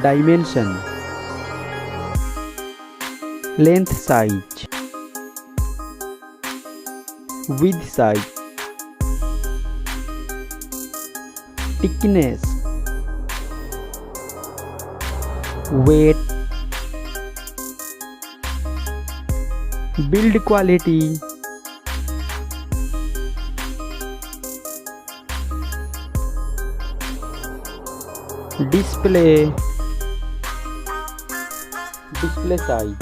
dimension, length size, width size, thickness, weight, build quality, display size,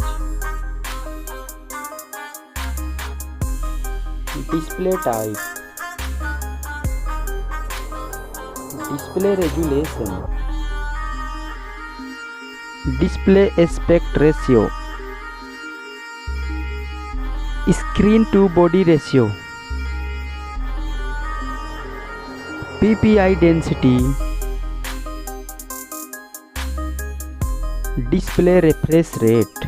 display type, display resolution, display aspect ratio, screen to body ratio, PPI density, display refresh rate,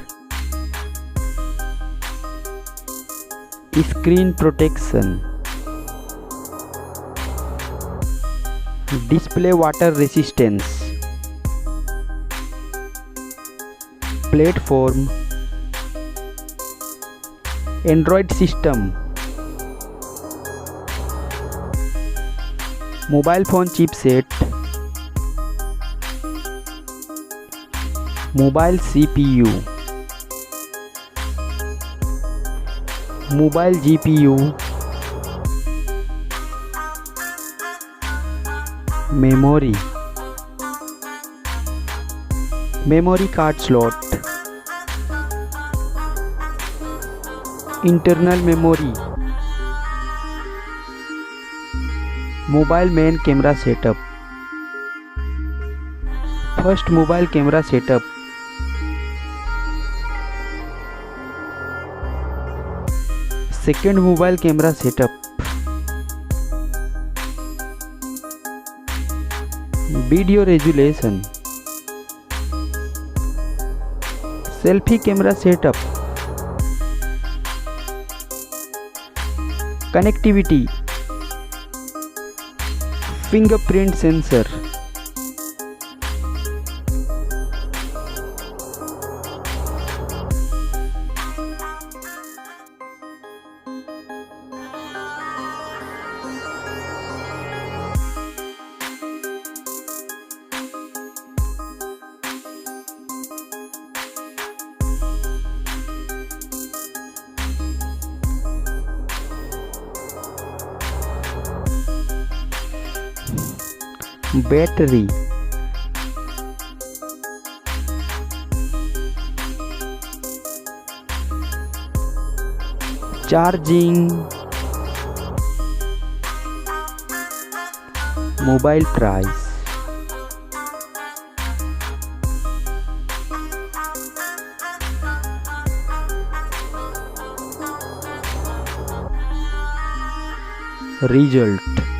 screen protection, display water resistance, platform, Android system, mobile phone chipset, mobile CPU, mobile GPU, memory card slot, internal memory, mobile main camera setup, first mobile camera setup, second mobile camera setup, video resolution, selfie camera setup, connectivity, fingerprint sensor, battery, charging, mobile price, result.